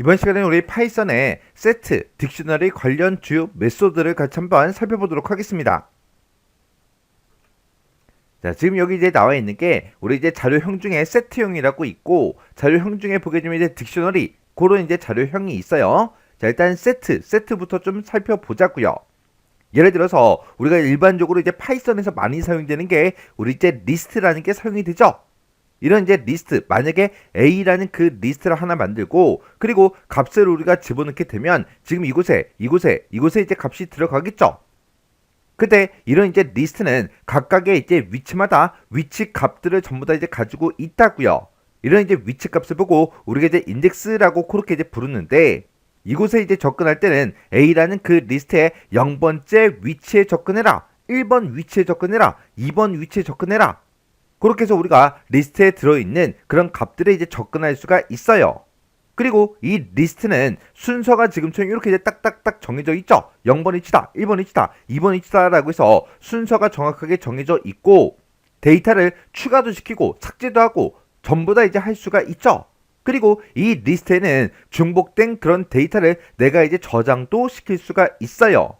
이번 시간에 우리 파이썬의 세트, 딕셔너리 관련 주요 메소드를 같이 한번 살펴보도록 하겠습니다. 자, 지금 여기 이제 나와 있는 게 우리 이제 자료형 중에 세트형이라고 있고, 자료형 중에 보게 되면 이제 딕셔너리 그런 이제 자료형이 있어요. 자, 일단 세트부터 좀 살펴보자고요. 예를 들어서 우리가 일반적으로 이제 파이썬에서 많이 사용되는 게 우리 이제 리스트라는 게 사용이 되죠. 이런 이제 리스트, 만약에 A라는 그 리스트를 하나 만들고, 그리고 값을 우리가 집어넣게 되면 지금 이곳에 이제 값이 들어가겠죠. 근데 이런 이제 리스트는 각각의 이제 위치마다 위치 값들을 전부 다 이제 가지고 있다고요. 이런 이제 위치 값을 보고 우리가 이제 인덱스라고 그렇게 이제 부르는데, 이곳에 이제 접근할 때는 A라는 그 리스트의 0번째 위치에 접근해라, 1번 위치에 접근해라, 2번 위치에 접근해라. 그렇게 해서 우리가 리스트에 들어있는 그런 값들에 이제 접근할 수가 있어요. 그리고 이 리스트는 순서가 지금처럼 이렇게 이제 딱딱딱 정해져 있죠. 0번 위치다, 1번 위치다, 2번 위치다 라고 해서 순서가 정확하게 정해져 있고, 데이터를 추가도 시키고 삭제도 하고 전부 다 이제 할 수가 있죠. 그리고 이 리스트에는 중복된 그런 데이터를 내가 이제 저장도 시킬 수가 있어요.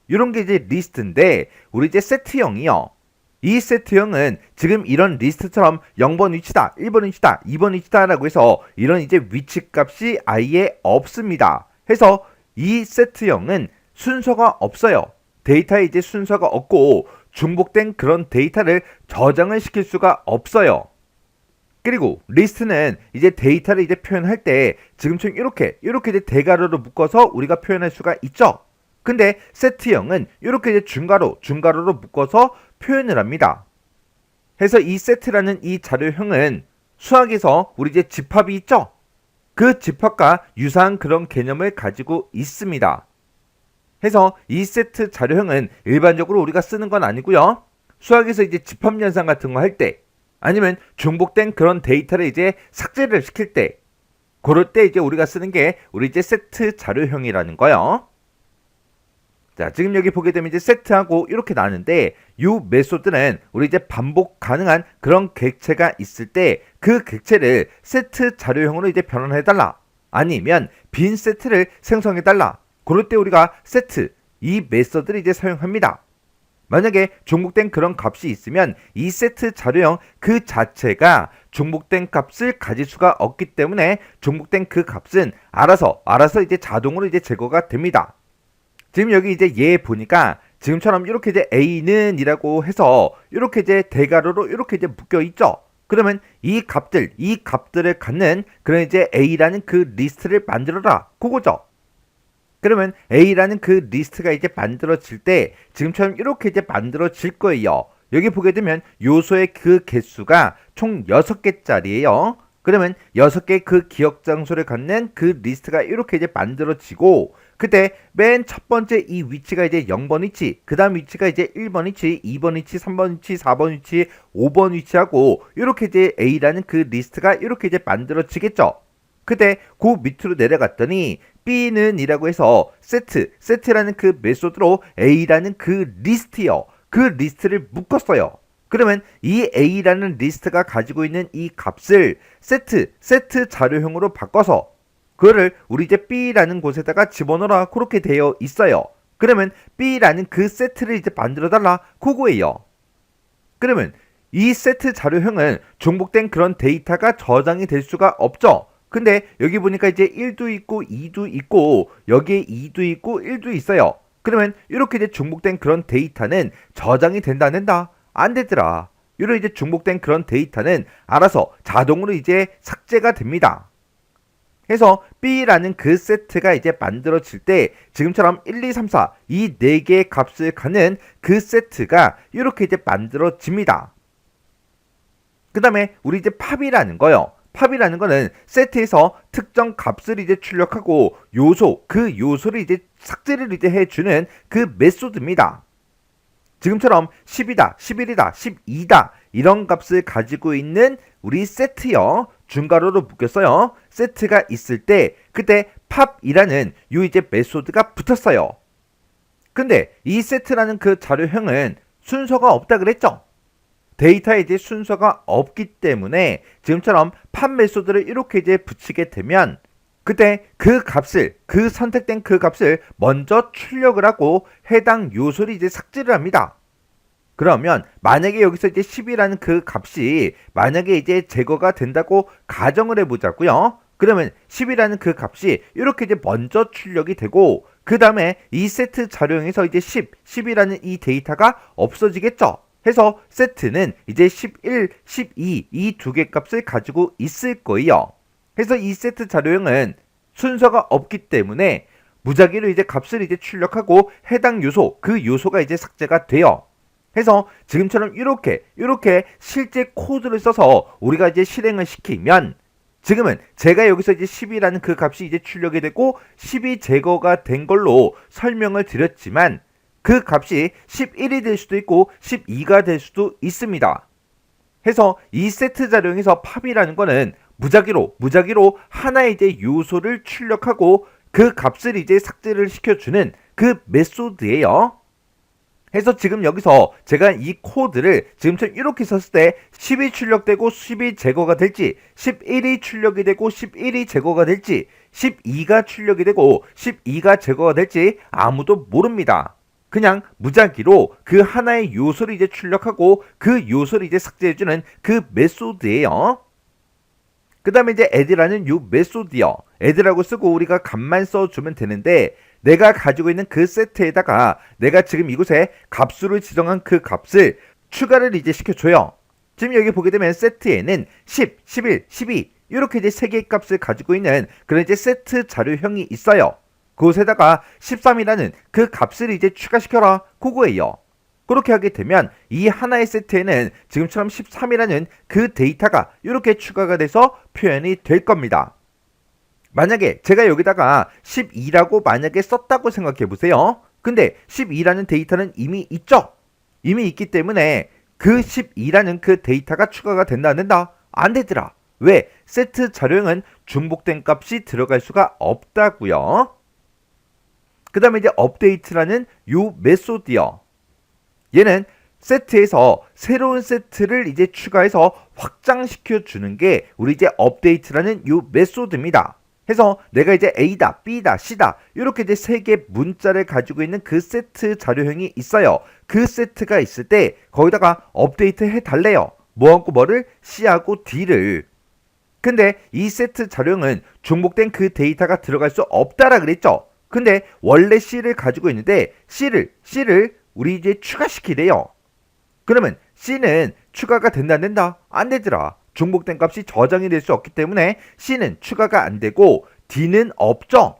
이런 게 이제 리스트인데, 우리 이제 세트형이요. 이 세트형은 지금 이런 리스트처럼 0번 위치다, 1번 위치다, 2번 위치다 라고 해서 이런 이제 위치 값이 아예 없습니다. 해서 이 세트형은 순서가 없어요. 데이터에 이제 순서가 없고 중복된 그런 데이터를 저장을 시킬 수가 없어요. 그리고 리스트는 이제 데이터를 이제 표현할 때 지금처럼 이렇게 이제 대괄호로 묶어서 우리가 표현할 수가 있죠. 근데 세트형은 이렇게 이제 중괄호로 묶어서 표현을 합니다. 해서 이 세트라는 이 자료형은 수학에서 우리 이제 집합이 있죠? 그 집합과 유사한 그런 개념을 가지고 있습니다. 해서 이 세트 자료형은 일반적으로 우리가 쓰는 건 아니고요. 수학에서 이제 집합연산 같은 거 할 때, 아니면 중복된 그런 데이터를 이제 삭제를 시킬 때, 그럴 때 이제 우리가 쓰는 게 우리 이제 세트 자료형이라는 거요. 자, 지금 여기 보게 되면 이제 세트하고 이렇게 나는데, 이 메소드는 우리 이제 반복 가능한 그런 객체가 있을 때 그 객체를 세트 자료형으로 이제 변환해달라, 아니면 빈 세트를 생성해달라, 그럴 때 우리가 세트, 이 메소드를 이제 사용합니다. 만약에 중복된 그런 값이 있으면 이 세트 자료형 그 자체가 중복된 값을 가질 수가 없기 때문에 중복된 그 값은 알아서 이제 자동으로 이제 제거가 됩니다. 지금 여기 이제 얘 보니까 지금처럼 이렇게 이제 A는 이라고 해서 이렇게 이제 대괄호로 이렇게 이제 묶여 있죠. 그러면 이 값들을 갖는 그런 이제 A라는 그 리스트를 만들어라, 그거죠. 그러면 A라는 그 리스트가 이제 만들어질 때 지금처럼 이렇게 이제 만들어질 거예요. 여기 보게 되면 요소의 그 개수가 총 6개짜리예요. 그러면 6개 그 기억 장소를 갖는 그 리스트가 이렇게 이제 만들어지고, 그때 맨 첫 번째 이 위치가 이제 0번 위치, 그 다음 위치가 이제 1번 위치, 2번 위치, 3번 위치, 4번 위치, 5번 위치하고 이렇게 이제 A라는 그 리스트가 이렇게 이제 만들어지겠죠. 그때 그 밑으로 내려갔더니 B는 이라고 해서 세트라는 그 메소드로 A라는 그 리스트요, 그 리스트를 묶었어요. 그러면 이 A라는 리스트가 가지고 있는 이 값을 세트 자료형으로 바꿔서 그거를 우리 이제 B라는 곳에다가 집어넣어라, 그렇게 되어 있어요. 그러면 B라는 그 세트를 이제 만들어 달라, 그거예요. 그러면 이 세트 자료형은 중복된 그런 데이터가 저장이 될 수가 없죠. 근데 여기 보니까 이제 1도 있고 2도 있고 여기에 2도 있고 1도 있어요. 그러면 이렇게 이제 중복된 그런 데이터는 저장이 된다 안 된다? 안 되더라. 이런 이제 중복된 그런 데이터는 알아서 자동으로 이제 삭제가 됩니다. 해서 B라는 그 세트가 이제 만들어질 때 지금처럼 1, 2, 3, 4 이 4개의 값을 갖는 그 세트가 이렇게 이제 만들어집니다. 그 다음에 우리 이제 팝이라는 거요. 팝이라는 거는 세트에서 특정 값을 이제 출력하고 그 요소를 이제 삭제를 이제 해주는 그 메소드입니다. 지금처럼 10이다, 11이다, 12다 이런 값을 가지고 있는 우리 세트요, 중괄호로 묶였어요. 세트가 있을 때 그때 팝이라는 요 이제 메소드가 붙었어요. 근데 이 세트라는 그 자료형은 순서가 없다 그랬죠. 데이터에 이제 순서가 없기 때문에 지금처럼 팝 메소드를 이렇게 이제 붙이게 되면 그때 그 값을, 그 선택된 그 값을 먼저 출력을 하고 해당 요소를 이제 삭제를 합니다. 그러면 만약에 여기서 이제 10이라는 그 값이 만약에 이제 제거가 된다고 가정을 해보자고요. 그러면 10이라는 그 값이 이렇게 이제 먼저 출력이 되고 그 다음에 이 세트 자료형에서 이제 10이라는 이 데이터가 없어지겠죠. 해서 세트는 이제 11, 12 이 두 개 값을 가지고 있을 거예요. 해서 이 세트 자료형은 순서가 없기 때문에 무작위로 이제 값을 이제 출력하고 해당 요소, 그 요소가 이제 삭제가 돼요. 해서 지금처럼 이렇게 실제 코드를 써서 우리가 이제 실행을 시키면 지금은 제가 여기서 이제 10이라는 그 값이 이제 출력이 되고 10이 제거가 된 걸로 설명을 드렸지만 그 값이 11이 될 수도 있고 12가 될 수도 있습니다. 해서 이 세트 자료형에서 팝이라는 거는 무작위로 하나의 이제 요소를 출력하고 그 값을 이제 삭제를 시켜주는 그 메소드예요. 해서 지금 여기서 제가 이 코드를 지금처럼 이렇게 썼을 때 10이 출력되고 10이 제거가 될지 11이 출력이 되고 11이 제거가 될지 12가 출력이 되고 12가 제거가 될지 아무도 모릅니다. 그냥 무작위로 그 하나의 요소를 이제 출력하고 그 요소를 이제 삭제해주는 그 메소드예요. 그 다음에 이제 add라는 요 메소드요. add라고 쓰고 우리가 값만 써주면 되는데 내가 가지고 있는 그 세트에다가 내가 지금 이곳에 값수를 지정한 그 값을 추가를 이제 시켜줘요. 지금 여기 보게 되면 세트에는 10, 11, 12 이렇게 이제 세 개의 값을 가지고 있는 그런 이제 세트 자료형이 있어요. 그곳에다가 13이라는 그 값을 이제 추가시켜라 그거예요. 그렇게 하게 되면 이 하나의 세트에는 지금처럼 13이라는 그 데이터가 이렇게 추가가 돼서 표현이 될 겁니다. 만약에 제가 여기다가 12라고 만약에 썼다고 생각해 보세요. 근데 12라는 데이터는 이미 있죠? 이미 있기 때문에 그 12라는 그 데이터가 추가가 된다 안 된다? 안 되더라. 왜? 세트 자료형은 중복된 값이 들어갈 수가 없다고요. 그 다음에 이제 업데이트라는 요 메소드요. 얘는 세트에서 새로운 세트를 이제 추가해서 확장시켜 주는 게 우리 이제 업데이트라는 요 메소드입니다. 해서 내가 이제 A다, B다, C다 이렇게 이제 세 개 문자를 가지고 있는 그 세트 자료형이 있어요. 그 세트가 있을 때 거기다가 업데이트 해달래요. 뭐하고 뭐를? C하고 D를. 근데 이 세트 자료형은 중복된 그 데이터가 들어갈 수 없다라 그랬죠. 근데 원래 C를 가지고 있는데 C를 우리 이제 추가시키래요. 그러면 C는 추가가 된다 안 된다? 안 되더라. 중복된 값이 저장이 될 수 없기 때문에 C는 추가가 안 되고 D는 없죠.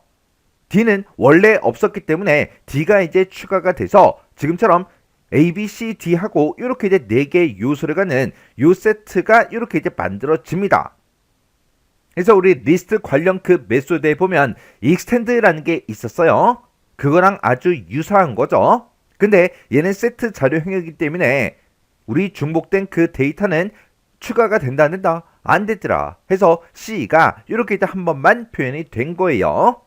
D는 원래 없었기 때문에 D가 이제 추가가 돼서 지금처럼 A, B, C, D 하고 이렇게 이제 4개의 요소를 갖는 요 세트가 이렇게 이제 만들어집니다. 그래서 우리 리스트 관련 그 메소드에 보면 extend라는 게 있었어요. 그거랑 아주 유사한 거죠. 근데 얘는 세트 자료형이기 때문에 우리 중복된 그 데이터는 추가가 된다 안 된다? 안 되더라. 해서 C가 이렇게 이제 한 번만 표현이 된 거예요.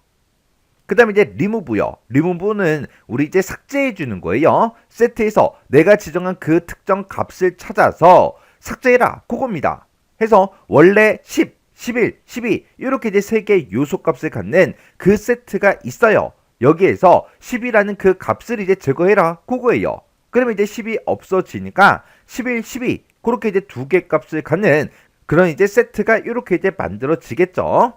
그 다음에 이제 remove요. remove는 우리 이제 삭제해 주는 거예요. 세트에서 내가 지정한 그 특정 값을 찾아서 삭제해라. 그겁니다. 해서 원래 10, 11, 12 이렇게 이제 세 개의 요소 값을 갖는 그 세트가 있어요. 여기에서 10이라는 그 값을 이제 제거해라. 그거예요. 그러면 이제 10이 없어지니까 11, 12 그렇게 이제 두 개 값을 갖는 그런 이제 세트가 이렇게 이제 만들어지겠죠.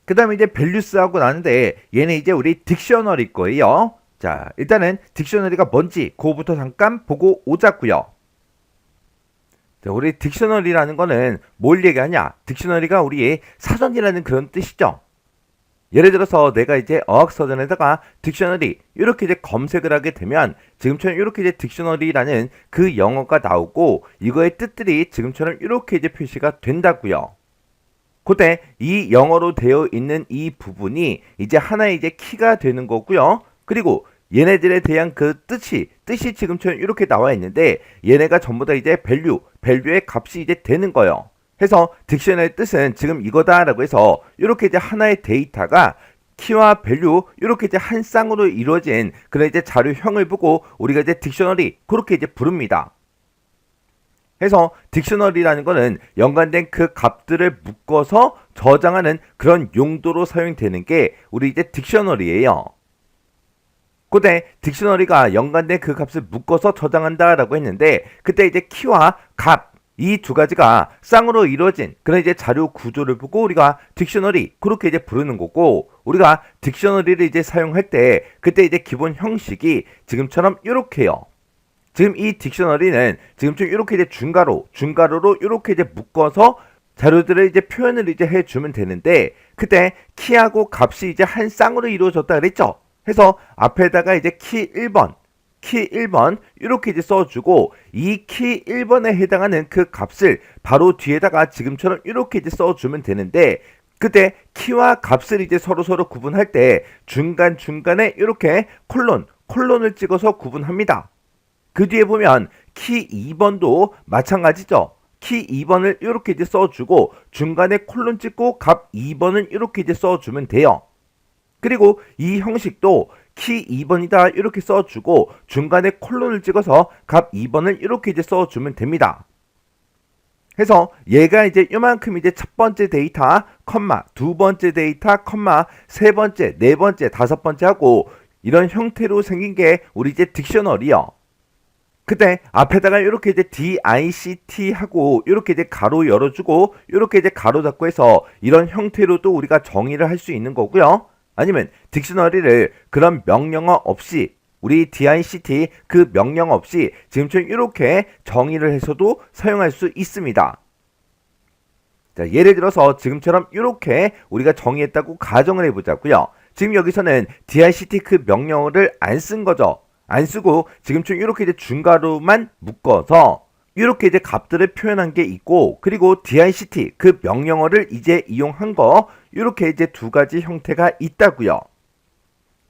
그 다음에 이제 values 하고 나는데 얘는 이제 우리 딕셔너리 거예요. 자, 일단은 딕셔너리가 뭔지 그거부터 잠깐 보고 오자고요. 자, 우리 딕셔너리라는 거는 뭘 얘기하냐? 딕셔너리가 우리의 사전이라는 그런 뜻이죠. 예를 들어서 내가 이제 어학서전에다가 딕셔너리 이렇게 이제 검색을 하게 되면 지금처럼 이렇게 이제 딕셔너리라는 그 영어가 나오고 이거의 뜻들이 지금처럼 이렇게 이제 표시가 된다고요. 그때 이 영어로 되어 있는 이 부분이 이제 하나의 이제 키가 되는 거고요. 그리고 얘네들에 대한 그 뜻이 지금처럼 이렇게 나와 있는데 얘네가 전부 다 이제 value의 값이 이제 되는 거예요. 해서 딕셔너리의 뜻은 지금 이거다라고 해서 이렇게 이제 하나의 데이터가 키와 value 이렇게 이제 한 쌍으로 이루어진 그런 이제 자료형을 보고 우리가 이제 딕셔너리 그렇게 이제 부릅니다. 해서 딕셔너리라는 거는 연관된 그 값들을 묶어서 저장하는 그런 용도로 사용되는 게 우리 이제 딕셔너리예요. 그때 딕셔너리가 연관된 그 값을 묶어서 저장한다라고 했는데 그때 이제 키와 값 이 두 가지가 쌍으로 이루어진 그런 이제 자료 구조를 보고 우리가 딕셔너리 그렇게 이제 부르는 거고 우리가 딕셔너리를 이제 사용할 때 그때 이제 기본 형식이 지금처럼 이렇게요. 지금 이 딕셔너리는 지금쯤 이렇게 이제 중괄호로 이렇게 이제 묶어서 자료들을 이제 표현을 이제 해주면 되는데 그때 키하고 값이 이제 한 쌍으로 이루어졌다 그랬죠. 해서 앞에다가 이제 키 1번 이렇게 이제 써주고 이 키 1번에 해당하는 그 값을 바로 뒤에다가 지금처럼 이렇게 이제 써주면 되는데 그때 키와 값을 이제 서로 구분할 때 중간중간에 이렇게 콜론을 찍어서 구분합니다. 그 뒤에 보면 키 2번도 마찬가지죠. 키 2번을 이렇게 이제 써주고 중간에 콜론 찍고 값 2번을 이렇게 이제 써주면 돼요. 그리고 이 형식도 키 2번이다 이렇게 써주고 중간에 콜론을 찍어서 값 2번을 이렇게 이제 써주면 됩니다. 해서 얘가 이제 요만큼 이제 첫 번째 데이터, 두 번째 데이터, 세 번째, 네 번째, 다섯 번째 하고 이런 형태로 생긴 게 우리 이제 딕셔너리요. 그때 앞에다가 이렇게 이제 DICT 하고 이렇게 이제 가로 열어주고 이렇게 이제 가로 닫고 해서 이런 형태로도 우리가 정의를 할 수 있는 거고요. 아니면 딕셔너리를 그런 명령어 없이 우리 DICT 그 명령 없이 지금처럼 이렇게 정의를 해서도 사용할 수 있습니다. 자, 예를 들어서 지금처럼 이렇게 우리가 정의했다고 가정을 해보자고요. 지금 여기서는 DICT 그 명령어를 안 쓴 거죠. 안 쓰고 지금처럼 이렇게 이제 중괄호만 묶어서 이렇게 이제 값들을 표현한 게 있고 그리고 DICT 그 명령어를 이제 이용한 거 이렇게 이제 두 가지 형태가 있다고요.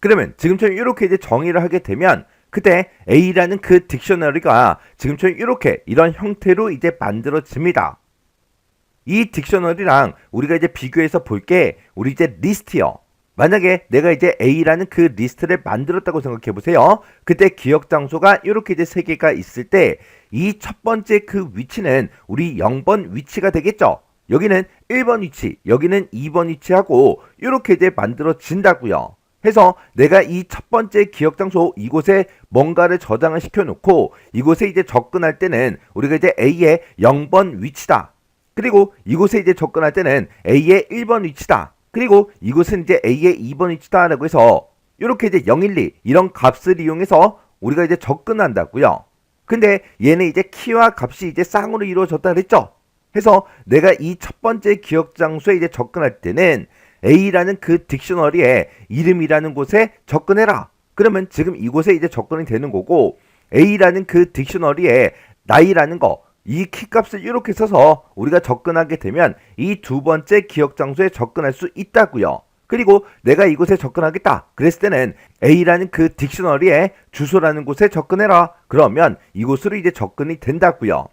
그러면 지금처럼 이렇게 이제 정의를 하게 되면 그때 A라는 그 딕셔너리가 지금처럼 이렇게 이런 형태로 이제 만들어집니다. 이 딕셔너리랑 우리가 이제 비교해서 볼 게 우리 이제 리스트요. 만약에 내가 이제 A라는 그 리스트를 만들었다고 생각해 보세요. 그때 기억 장소가 이렇게 이제 세 개가 있을 때 이 첫 번째 그 위치는 우리 0번 위치가 되겠죠. 여기는 1번 위치, 여기는 2번 위치하고 이렇게 이제 만들어진다고요. 해서 내가 이 첫 번째 기억 장소 이곳에 뭔가를 저장을 시켜 놓고 이곳에 이제 접근할 때는 우리가 이제 A의 0번 위치다. 그리고 이곳에 이제 접근할 때는 A의 1번 위치다. 그리고 이곳은 이제 A의 2번 위치다라고 해서 이렇게 이제 012 이런 값을 이용해서 우리가 이제 접근한다고요. 근데 얘는 이제 키와 값이 이제 쌍으로 이루어졌다 그랬죠. 해서 내가 이 첫 번째 기억 장소에 이제 접근할 때는 A라는 그 딕셔너리의 이름이라는 곳에 접근해라. 그러면 지금 이곳에 이제 접근이 되는 거고 A라는 그 딕셔너리의 나이라는 거 이 키값을 이렇게 써서 우리가 접근하게 되면 이 두 번째 기억 장소에 접근할 수 있다고요. 그리고 내가 이곳에 접근하겠다 그랬을 때는 A라는 그 딕셔너리의 주소라는 곳에 접근해라. 그러면 이곳으로 이제 접근이 된다고요.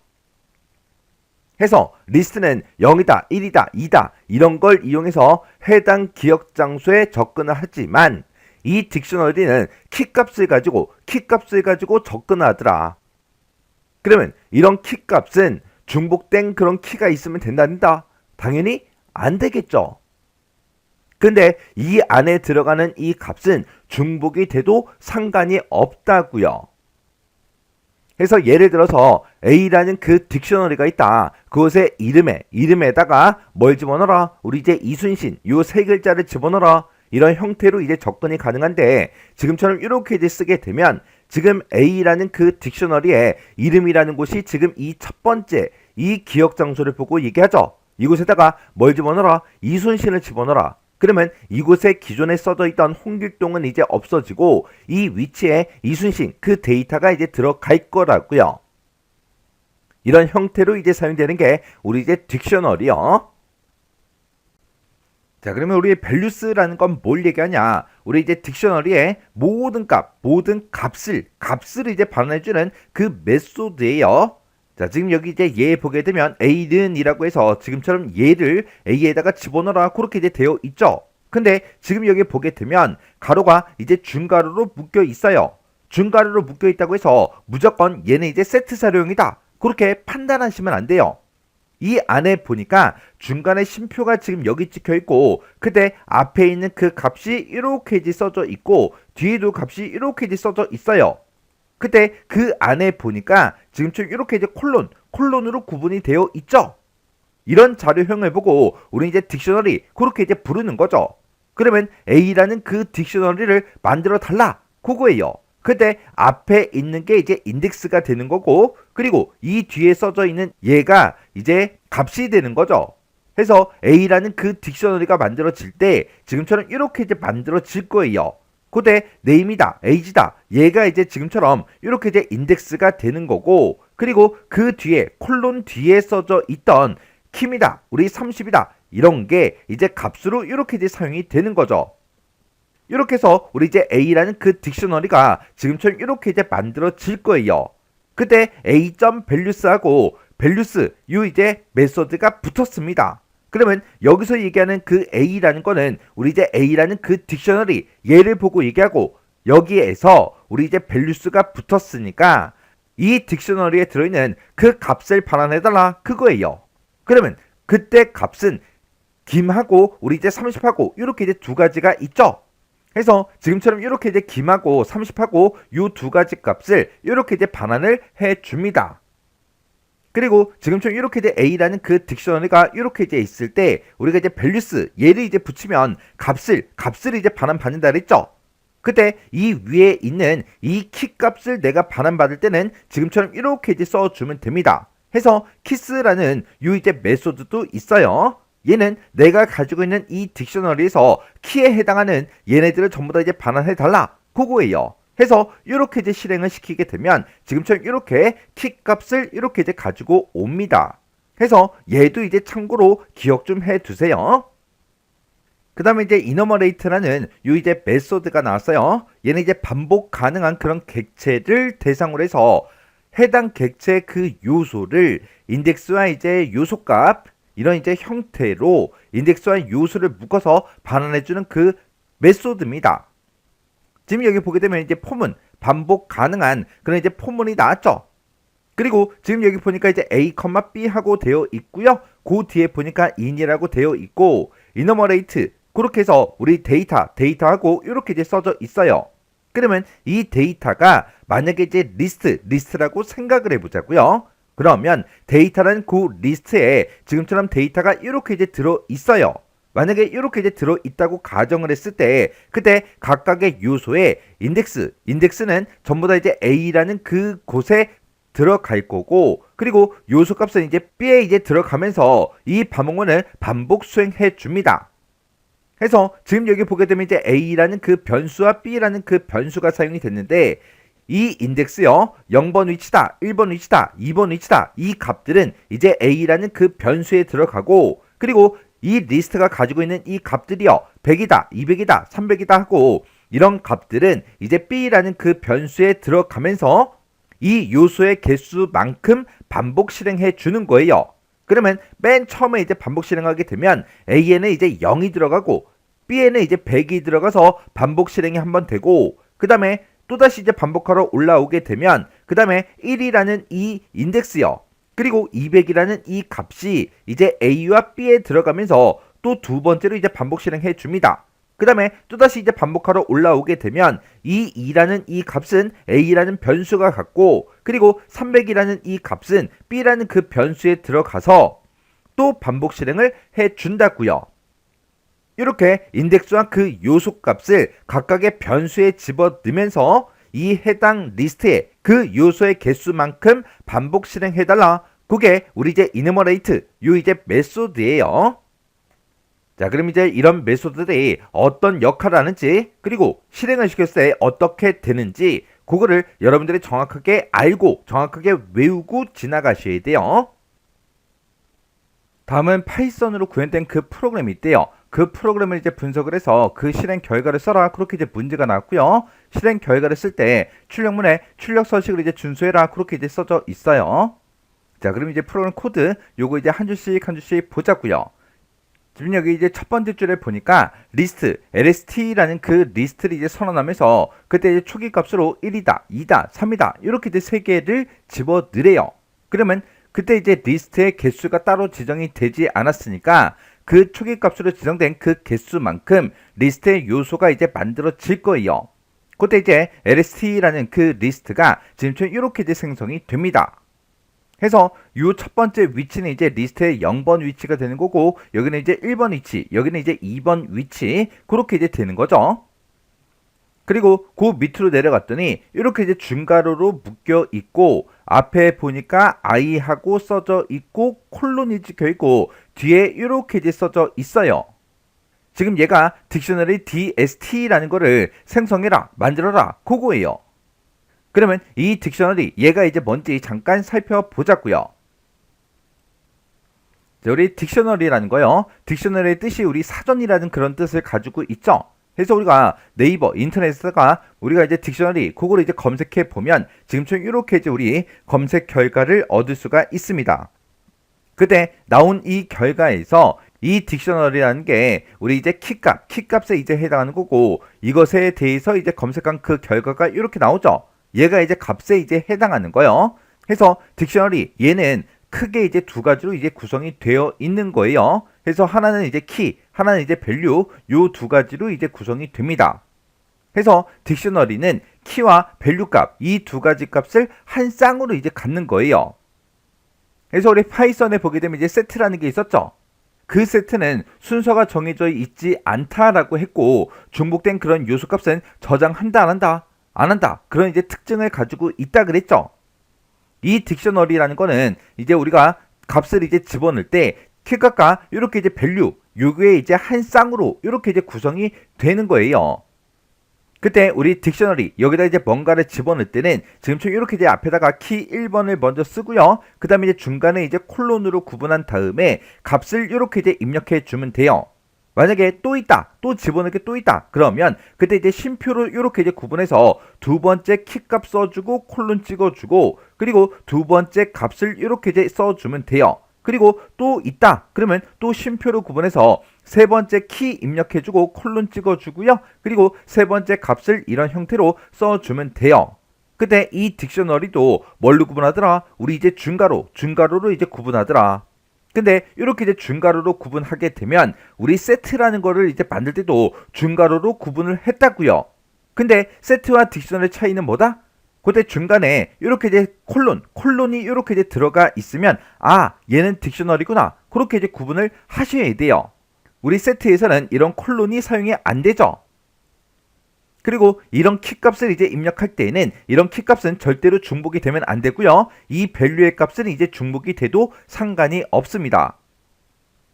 해서 리스트는 0이다, 1이다, 2다 이런 걸 이용해서 해당 기억 장소에 접근을 하지만 이 딕셔너리는 키값을 가지고 접근하더라. 그러면 이런 키값은 중복된 그런 키가 있으면 된다? 당연히 안 되겠죠. 근데 이 안에 들어가는 이 값은 중복이 돼도 상관이 없다고요. 해서 예를 들어서 A라는 그 딕셔너리가 있다. 그것의 이름에다가 뭘 집어넣어라? 우리 이제 이순신 요 세 글자를 집어넣어라. 이런 형태로 이제 접근이 가능한데 지금처럼 이렇게 이제 쓰게 되면 지금 A라는 그 딕셔너리의 이름이라는 곳이 지금 이 첫 번째 이 기억 장소를 보고 얘기하죠. 이곳에다가 뭘 집어넣어라? 이순신을 집어넣어라. 그러면 이곳에 기존에 써져 있던 홍길동은 이제 없어지고 이 위치에 이순신 그 데이터가 이제 들어갈 거라고요. 이런 형태로 이제 사용되는 게 우리 이제 딕셔너리요. 자, 그러면 우리 values라는 건 뭘 얘기하냐? 우리 이제 딕셔너리의 모든 값을 이제 반환해주는 그 메소드예요. 자, 지금 여기 이제 얘 보게 되면 A는이라고 해서 지금처럼 얘를 A에다가 집어넣어라 그렇게 이제 되어 있죠. 근데 지금 여기 보게 되면 가로가 이제 중가로로 묶여 있어요. 중가로로 묶여 있다고 해서 무조건 얘는 이제 세트 사료형이다. 그렇게 판단하시면 안 돼요. 이 안에 보니까 중간에 쉼표가 지금 여기 찍혀 있고, 그때 앞에 있는 그 값이 이렇게 써져 있고, 뒤에도 값이 이렇게 써져 있어요. 그때 그 안에 보니까 지금처럼 이렇게 콜론으로 구분이 되어 있죠. 이런 자료형을 보고 우리 이제 딕셔너리 그렇게 부르는 거죠. 그러면 A라는 그 딕셔너리를 만들어 달라, 그거예요. 그때 앞에 있는 게 이제 인덱스가 되는 거고, 그리고 이 뒤에 써져 있는 얘가 이제 값이 되는 거죠. 그래서 A라는 그 딕셔너리가 만들어질 때 지금처럼 이렇게 만들어질 거예요. 그때 네임이다, 에이지다, 얘가 이제 지금처럼 이렇게 인덱스가 되는 거고, 그리고 그 뒤에 콜론 뒤에 써져 있던 킴이다, 우리 30이다, 이런 게 이제 값으로 이렇게 사용이 되는 거죠. 이렇게 해서 우리 이제 A라는 그 딕셔너리가 지금처럼 이렇게 만들어질 거예요. 그때 A.values하고 values 요 이제 메소드가 붙었습니다. 그러면 여기서 얘기하는 그 A라는 거는 우리 이제 A라는 그 딕셔너리 얘를 보고 얘기하고, 여기에서 우리 이제 values가 붙었으니까 이 딕셔너리에 들어있는 그 값을 반환해달라, 그거예요. 그러면 그때 값은 김하고 우리 이제 30하고 이렇게 이제 두 가지가 있죠. 그래서 지금처럼 이렇게 이제 김하고 30하고 요 두 가지 값을 이렇게 이제 반환을 해 줍니다. 그리고 지금처럼 이렇게 이제 A라는 그 딕셔너리가 이렇게 이제 있을 때 우리가 이제 values 얘를 이제 붙이면 값을 이제 반환 받는다 그랬죠. 그때 이 위에 있는 이 키 값을 내가 반환 받을 때는 지금처럼 이렇게 이제 써주면 됩니다. 해서 키스라는 요 이제 메소드도 있어요. 얘는 내가 가지고 있는 이 딕셔너리에서 키에 해당하는 얘네들을 전부 다 이제 반환해 달라, 그거예요. 해서 이렇게 이제 실행을 시키게 되면 지금처럼 이렇게 키 값을 이렇게 이제 가지고 옵니다. 해서 얘도 이제 참고로 기억 좀 해 두세요. 그 다음에 이제 이너머레이트라는 요 이제 메소드가 나왔어요. 얘는 이제 반복 가능한 그런 객체를 대상으로 해서 해당 객체 그 요소를 인덱스와 이제 요소값 이런 이제 형태로 인덱스와 요소를 묶어서 반환해주는 그 메소드입니다. 지금 여기 보게 되면 이제 폼은 반복 가능한 그런 이제 폼문이 나왔죠. 그리고 지금 여기 보니까 이제 A, B 하고 되어 있고요. 그 뒤에 보니까 in이라고 되어 있고, 이너머레이트 그렇게 해서 우리 데이터하고 이렇게 이제 써져 있어요. 그러면 이 데이터가 만약에 이제 리스트라고 생각을 해보자고요. 그러면 데이터라는 그 리스트에 지금처럼 데이터가 이렇게 이제 들어 있어요. 만약에 이렇게 이제 들어 있다고 가정을 했을 때 그때 각각의 요소의 인덱스는 전부 다 이제 A라는 그 곳에 들어갈 거고, 그리고 요소 값은 이제 B에 이제 들어가면서 이 반복문을 반복 수행해 줍니다. 해서 지금 여기 보게 되면 이제 A라는 그 변수와 B라는 그 변수가 사용이 됐는데, 이 인덱스요 0번 위치다, 1번 위치다, 2번 위치다, 이 값들은 이제 A라는 그 변수에 들어가고, 그리고 이 리스트가 가지고 있는 이 값들이요 100이다, 200이다, 300이다 하고 이런 값들은 이제 B라는 그 변수에 들어가면서 이 요소의 개수만큼 반복 실행해 주는 거예요. 그러면 맨 처음에 이제 반복 실행하게 되면 A에는 이제 0이 들어가고 B에는 이제 100이 들어가서 반복 실행이 한번 되고, 그 다음에 또다시 이제 반복하러 올라오게 되면 그 다음에 1이라는 이 인덱스요 그리고 200이라는 이 값이 이제 A와 B에 들어가면서 또 두 번째로 이제 반복 실행해 줍니다. 그 다음에 또다시 이제 반복하러 올라오게 되면 이 2라는 이 값은 A라는 변수가 갖고, 그리고 300이라는 이 값은 B라는 그 변수에 들어가서 또 반복 실행을 해 준다고요. 이렇게 인덱스와 그 요소 값을 각각의 변수에 집어넣으면서 이 해당 리스트의 그 요소의 개수만큼 반복 실행해달라, 그게 우리 이제 이너머레이트 요 이제 메소드예요. 자, 그럼 이제 이런 메소드들이 어떤 역할을 하는지, 그리고 실행을 시켰을 때 어떻게 되는지, 그거를 여러분들이 정확하게 알고 정확하게 외우고 지나가셔야 돼요. 다음은 파이썬으로 구현된 그 프로그램이 있대요. 그 프로그램을 이제 분석을 해서 그 실행 결과를 써라, 그렇게 이제 문제가 나왔고요. 실행 결과를 쓸 때 출력문에 출력 서식을 이제 준수해라, 그렇게 이제 써져 있어요. 자, 그럼 이제 프로그램 코드 요거 이제 한 줄씩 한 줄씩 보자고요. 지금 여기 이제 첫 번째 줄에 보니까 리스트, lst라는 그 리스트를 이제 선언하면서 그때 이제 초기 값으로 1이다, 2다, 3이다 이렇게 이제 세 개를 집어넣으래요. 그러면 그때 이제 리스트의 개수가 따로 지정이 되지 않았으니까 그 초기 값으로 지정된 그 개수만큼 리스트의 요소가 이제 만들어질 거예요. 그때 이제 lst라는 그 리스트가 지금처럼 이렇게 이제 생성이 됩니다. 해서 요 첫 번째 위치는 이제 리스트의 0번 위치가 되는 거고, 여기는 이제 1번 위치, 여기는 이제 2번 위치, 그렇게 이제 되는 거죠. 그리고 그 밑으로 내려갔더니 이렇게 이제 중괄호로 묶여 있고, 앞에 보니까 i하고 써져 있고 콜론이 찍혀 있고 뒤에 이렇게 이제 써져 있어요. 지금 얘가 딕셔너리 dst라는 거를 생성해라, 만들어라, 그거예요. 그러면 이 딕셔너리 얘가 이제 뭔지 잠깐 살펴보자고요. 우리 딕셔너리라는 거요. 딕셔너리의 뜻이 우리 사전이라는 그런 뜻을 가지고 있죠. 그래서 우리가 네이버 인터넷에다가 우리가 이제 딕셔너리 그거를 이제 검색해 보면 지금처럼 이렇게 이제 우리 검색 결과를 얻을 수가 있습니다. 그때 나온 이 결과에서 이 딕셔너리라는 게 우리 이제 키값에 이제 해당하는 거고, 이것에 대해서 이제 검색한 그 결과가 이렇게 나오죠. 얘가 이제 값에 이제 해당하는 거예요. 그래서 딕셔너리 얘는 크게 이제 두 가지로 이제 구성이 되어 있는 거예요. 그래서 하나는 이제 키, 하나는 이제 밸류, 요 두 가지로 이제 구성이 됩니다. 그래서 딕셔너리는 키와 밸류 값, 이 두 가지 값을 한 쌍으로 이제 갖는 거예요. 그래서 우리 파이썬에 보게 되면 이제 세트라는 게 있었죠. 그 세트는 순서가 정해져 있지 않다라고 했고, 중복된 그런 요소 값은 저장한다, 안 한다, 그런 이제 특징을 가지고 있다 그랬죠. 이 딕셔너리라는 거는 이제 우리가 값을 이제 집어넣을 때 키값과 이렇게 이제 밸류, 요게 이제 한 쌍으로 이렇게 이제 구성이 되는 거예요. 그때 우리 딕셔너리 여기다 이제 뭔가를 집어넣을 때는 지금처럼 이렇게 이제 앞에다가 키 1번을 먼저 쓰고요. 그 다음에 이제 중간에 이제 콜론으로 구분한 다음에 값을 이렇게 이제 입력해 주면 돼요. 만약에 또 있다, 또 집어넣을 게 또 있다, 그러면 그때 이제 쉼표로 이렇게 이제 구분해서 두 번째 키값 써주고 콜론 찍어주고, 그리고 두 번째 값을 이렇게 이제 써주면 돼요. 그리고 또 있다 그러면 또 쉼표로 구분해서 세 번째 키 입력해주고 콜론 찍어주고요. 그리고 세 번째 값을 이런 형태로 써주면 돼요. 그때 이 딕셔너리도 뭘로 구분하더라? 우리 이제 중괄호로 이제 구분하더라. 근데 이렇게 이제 중괄호로 구분하게 되면 우리 세트라는 거를 이제 만들 때도 중괄호로 구분을 했다고요. 근데 세트와 딕셔너리 차이는 뭐다? 그때 중간에 이렇게 이제 콜론이 이렇게 이제 들어가 있으면 아, 얘는 딕셔너리구나, 그렇게 이제 구분을 하셔야 돼요. 우리 세트에서는 이런 콜론이 사용이 안 되죠. 그리고 이런 키값을 이제 입력할 때에는 이런 키값은 절대로 중복이 되면 안 되고요. 이 밸류의 값은 이제 중복이 돼도 상관이 없습니다.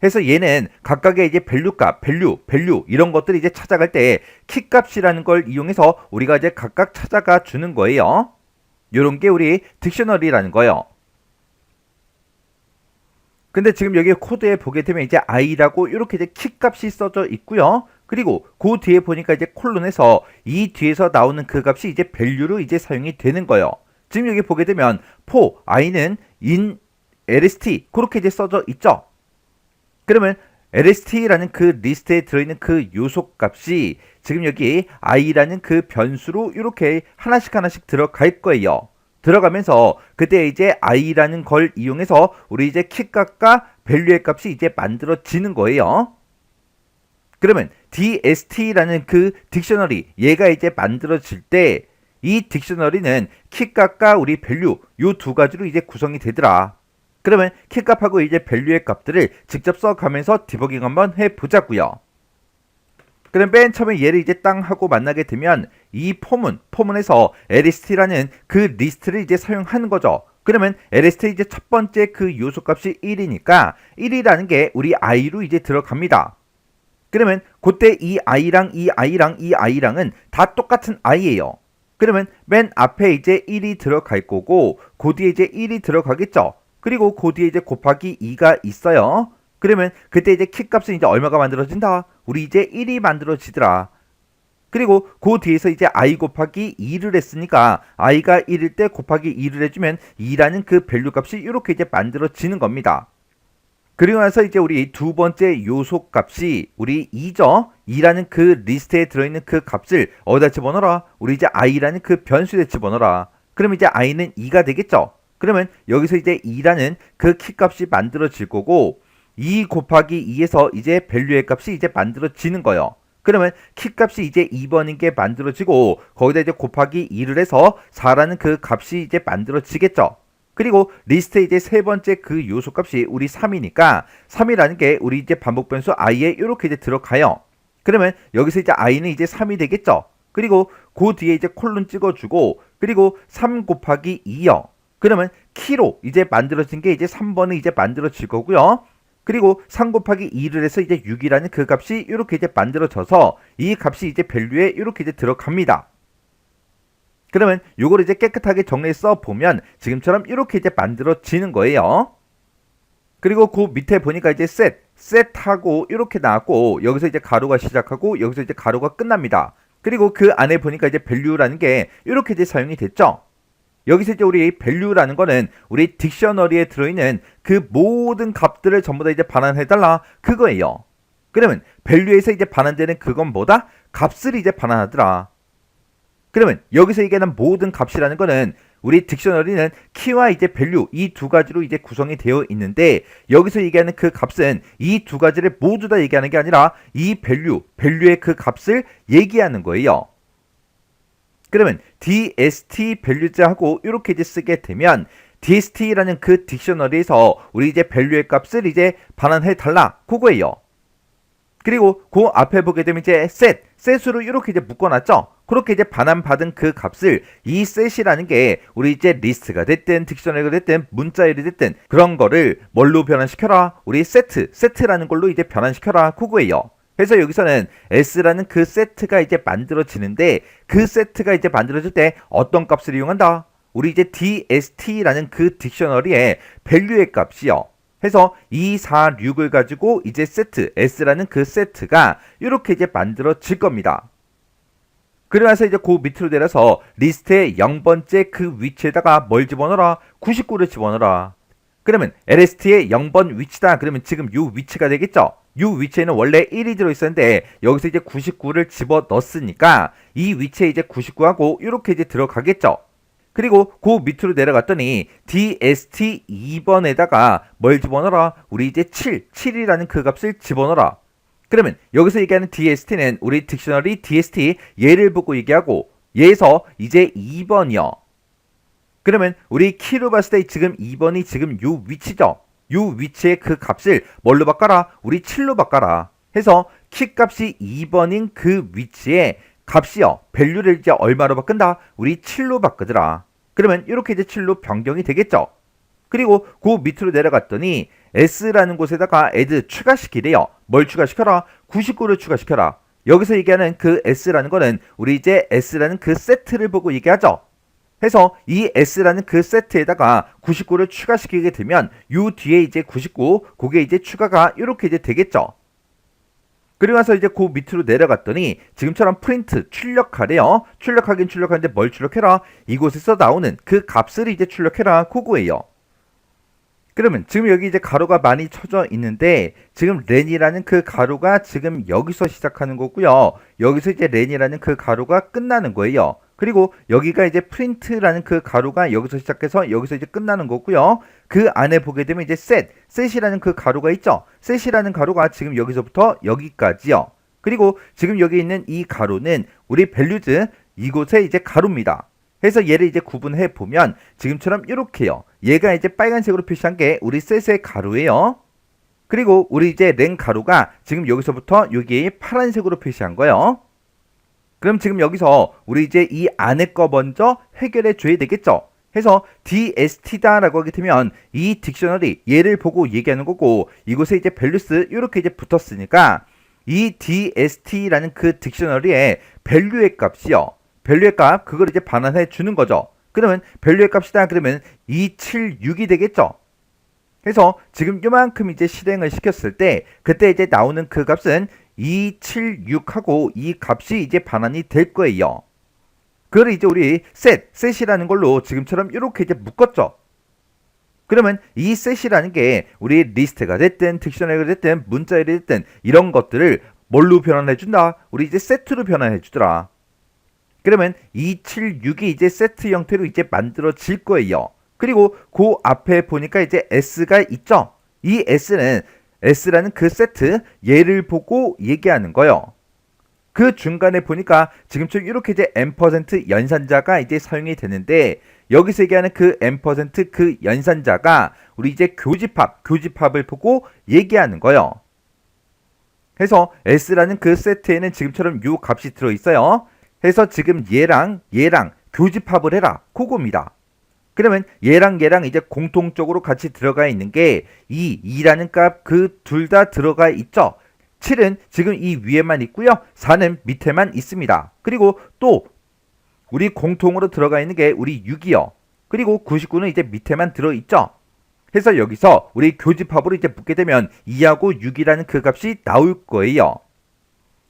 그래서 얘는 각각의 이제 밸류값, 밸류 이런 것들을 이제 찾아갈 때 키값이라는 걸 이용해서 우리가 이제 각각 찾아가 주는 거예요. 요런 게 우리 딕셔너리라는 거예요. 근데 지금 여기 코드에 보게 되면 이제 i라고 이렇게 이제 키값이 써져 있고요. 그리고 그 뒤에 보니까 이제 콜론에서 이 뒤에서 나오는 그 값이 이제 밸류로 이제 사용이 되는 거예요. 지금 여기 보게 되면 for i는 in lst 그렇게 이제 써져 있죠. 그러면 lst라는 그 리스트에 들어있는 그 요소 값이 지금 여기 i라는 그 변수로 이렇게 하나씩 들어갈 거예요. 들어가면서 그때 이제 i라는 걸 이용해서 우리 이제 키값과 밸류의 값이 이제 만들어지는 거예요. 그러면 dst라는 그 딕셔너리 얘가 이제 만들어질 때 이 딕셔너리는 키값과 우리 밸류 요 두 가지로 이제 구성이 되더라. 그러면 키값하고 이제 밸류의 값들을 직접 써가면서 디버깅 한번 해보자고요. 그럼 맨 처음에 얘를 이제 땅 하고 만나게 되면 이 포문에서 lst라는 그 리스트를 이제 사용하는 거죠. 그러면 lst 이제 첫 번째 그 요소 값이 1이니까 1이라는 게 우리 i로 이제 들어갑니다. 그러면 그때 이 i랑 이 i랑은 다 똑같은 i예요. 그러면 맨 앞에 이제 1이 들어갈 거고 그 뒤에 이제 1이 들어가겠죠. 그리고 그 뒤에 이제 곱하기 2가 있어요. 그러면 그때 이제 키값은 이제 얼마가 만들어진다? 우리 이제 1이 만들어지더라. 그리고 그 뒤에서 이제 i 곱하기 2를 했으니까 i가 1일 때 곱하기 2를 해주면 2라는 그 밸류 값이 이렇게 이제 만들어지는 겁니다. 그리고 나서 이제 우리 두 번째 요소 값이 우리 2죠. 2라는 그 리스트에 들어있는 그 값을 어디다 집어넣어라? 우리 이제 i라는 그 변수에 집어넣어라. 그럼 이제 i는 2가 되겠죠. 그러면 여기서 이제 2라는 그 키값이 만들어질 거고 2 곱하기 2에서 이제 밸류의 값이 이제 만들어지는 거예요. 그러면 키값이 이제 2번인 게 만들어지고 거기다 이제 곱하기 2를 해서 4라는 그 값이 이제 만들어지겠죠. 그리고 리스트에 이제 세 번째 그 요소 값이 우리 3이니까 3이라는 게 우리 이제 반복 변수 i에 이렇게 이제 들어가요. 그러면 여기서 이제 i는 이제 3이 되겠죠. 그리고 그 뒤에 이제 콜론 찍어주고 그리고 3 곱하기 2요. 그러면 키로 이제 만들어진 게 이제 3번은 이제 만들어질 거고요. 그리고 3 곱하기 2를 해서 이제 6이라는 그 값이 이렇게 이제 만들어져서 이 값이 이제 밸류에 이렇게 이제 들어갑니다. 그러면 요걸 이제 깨끗하게 정리해서 보면 지금처럼 이렇게 이제 만들어지는 거예요. 그리고 그 밑에 보니까 이제 셋하고 이렇게 나왔고 여기서 이제 가로가 시작하고 여기서 이제 가로가 끝납니다. 그리고 그 안에 보니까 이제 밸류라는 게 이렇게 이제 사용이 됐죠. 여기서 이제 우리 밸류라는 거는 우리 딕셔너리에 들어있는 그 모든 값들을 전부 다 이제 반환해달라 그거예요. 그러면 밸류에서 이제 반환되는 그건 뭐다? 값을 이제 반환하더라. 그러면 여기서 얘기하는 모든 값이라는 거는 우리 딕셔너리는 키와 이제 밸류 이 두 가지로 이제 구성이 되어 있는데 여기서 얘기하는 그 값은 이 두 가지를 모두 다 얘기하는 게 아니라 이 밸류의 그 값을 얘기하는 거예요. 그러면 dst 밸류자하고 이렇게 이제 쓰게 되면 dst라는 그 딕셔너리에서 우리 이제 밸류의 값을 이제 반환해 달라 그거예요. 그리고 그 앞에 보게 되면 이제 셋으로 이렇게 이제 묶어놨죠. 그렇게 이제 반환받은 그 값을 이 셋이라는 게 우리 이제 리스트가 됐든 딕셔너리가 됐든 문자열이 됐든 그런 거를 뭘로 변환시켜라? 우리 세트라는 걸로 이제 변환시켜라 그거예요. 그래서 여기서는 S라는 그 세트가 이제 만들어지는데 그 세트가 이제 만들어질 때 어떤 값을 이용한다? 우리 이제 DST라는 그 딕셔너리의 밸류의 값이요. 해서 2, 4, 6을 가지고 이제 세트, S라는 그 세트가 이렇게 이제 만들어질 겁니다. 그러면서 이제 그 밑으로 내려서 리스트의 0번째 그 위치에다가 뭘 집어넣어라? 99를 집어넣어라. 그러면 LST의 0번 위치다. 그러면 지금 요 위치가 되겠죠? 요 위치에는 원래 1이 들어있었는데 여기서 이제 99를 집어넣었으니까 이 위치에 이제 99하고 이렇게 이제 들어가겠죠? 그리고 그 밑으로 내려갔더니 DST 2번에다가 뭘 집어넣어라? 우리 이제 7이라는 그 값을 집어넣어라. 그러면 여기서 얘기하는 DST는 우리 딕셔너리 DST 얘를 보고 얘기하고 얘에서 이제 2번이요. 그러면 우리 키로 봤을 때 지금 2번이 지금 요 위치죠. 요 위치의 그 값을 뭘로 바꿔라? 우리 7로 바꿔라. 해서 키 값이 2번인 그 위치에 값이요. 밸류를 이제 얼마로 바꾼다? 우리 7로 바꾸더라. 그러면 이렇게 이제 7로 변경이 되겠죠. 그리고 그 밑으로 내려갔더니 S라는 곳에다가 add 추가시키래요. 뭘 추가시켜라? 99를 추가시켜라. 여기서 얘기하는 그 S라는 거는 우리 이제 S라는 그 세트를 보고 얘기하죠. 해서 이 S라는 그 세트에다가 99를 추가시키게 되면 요 뒤에 이제 99, 그게 이제 추가가 이렇게 이제 되겠죠. 그리고 나서 이제 그 밑으로 내려갔더니 지금처럼 프린트 출력하래요. 출력하긴 출력하는데 뭘 출력해라? 이곳에서 나오는 그 값을 이제 출력해라. 그거예요. 그러면 지금 여기 이제 가로가 많이 쳐져 있는데 지금 렌이라는 그 가로가 지금 여기서 시작하는 거고요. 여기서 이제 렌이라는 그 가로가 끝나는 거예요. 그리고 여기가 이제 프린트라는 그 가로가 여기서 시작해서 여기서 이제 끝나는 거고요. 그 안에 보게 되면 이제 셋이라는 그 가로가 있죠. 셋이라는 가로가 지금 여기서부터 여기까지요. 그리고 지금 여기 있는 이 가로는 우리 밸류즈 이곳에 이제 가로입니다. 그래서 얘를 이제 구분해 보면 지금처럼 이렇게요. 얘가 이제 빨간색으로 표시한 게 우리 셋의 가로예요. 그리고 우리 이제 렌 가로가 지금 여기서부터 여기에 파란색으로 표시한 거예요. 그럼 지금 여기서 우리 이제 이 안에 거 먼저 해결해 줘야 되겠죠. 해서 DST다라고 하게 되면 이 딕셔너리 얘를 보고 얘기하는 거고 이곳에 이제 밸류스 이렇게 이제 붙었으니까 이 DST라는 그 딕셔너리의 밸류의 값이요. 밸류의 값 그걸 이제 반환해 주는 거죠. 그러면 밸류의 값이다 그러면 276이 되겠죠. 그래서 지금 요만큼 이제 실행을 시켰을 때 그때 이제 나오는 그 값은 276하고 이 값이 이제 반환이 될 거예요. 그걸 이제 우리 셋이라는 걸로 지금처럼 이렇게 이제 묶었죠. 그러면 이 셋이라는 게 우리 리스트가 됐든 딕셔너리가 됐든 문자열이 됐든 이런 것들을 뭘로 변환해 준다? 우리 이제 세트로 변환해 주더라. 그러면 276이 이제 세트 형태로 이제 만들어질 거예요. 그리고 그 앞에 보니까 이제 S가 있죠. 이 S라는 그 세트 얘를 보고 얘기하는 거예요. 그 중간에 보니까 지금처럼 이렇게 이제 M% 연산자가 이제 사용이 되는데 여기서 얘기하는 그 M% 그 연산자가 우리 이제 교집합을 보고 얘기하는 거예요. 그래서 S라는 그 세트에는 지금처럼 요 값이 들어있어요. 해서 지금 얘랑 교집합을 해라. 그겁니다. 그러면 얘랑 이제 공통적으로 같이 들어가 있는 게 2라는 값 그 둘 다 들어가 있죠. 7은 지금 이 위에만 있고요. 4는 밑에만 있습니다. 그리고 또 우리 공통으로 들어가 있는 게 우리 6이요. 그리고 99는 이제 밑에만 들어있죠. 그래서 여기서 우리 교집합으로 이제 붙게 되면 2하고 6이라는 그 값이 나올 거예요.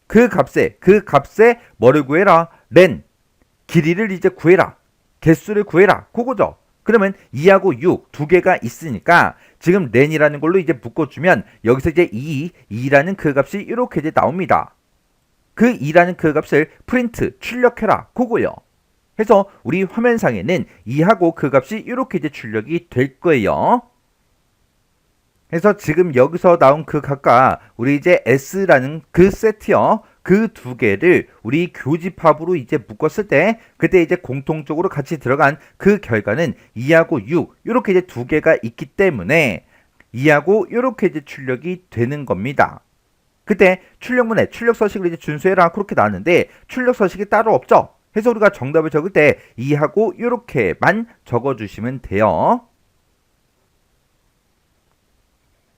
그 값에 뭐를 구해라? 길이를 이제 구해라. 개수를 구해라. 그거죠. 그러면 2하고 6 두 개가 있으니까 지금 렌이라는 걸로 이제 묶어주면 여기서 이제 2라는 그 값이 이렇게 이제 나옵니다. 그 2라는 그 값을 프린트, 출력해라. 그거요. 해서 우리 화면상에는 2하고 그 값이 이렇게 이제 출력이 될 거예요. 그래서 지금 여기서 나온 그 값과 우리 이제 S라는 그 세트요. 그 두 개를 우리 교집합으로 이제 묶었을 때 그때 이제 공통적으로 같이 들어간 그 결과는 2하고 6 이렇게 이제 두 개가 있기 때문에 2하고 이렇게 이제 출력이 되는 겁니다. 그때 출력문에 출력 서식을 이제 준수해라 그렇게 나왔는데 출력 서식이 따로 없죠. 그래서 우리가 정답을 적을 때 2하고 이렇게만 적어주시면 돼요.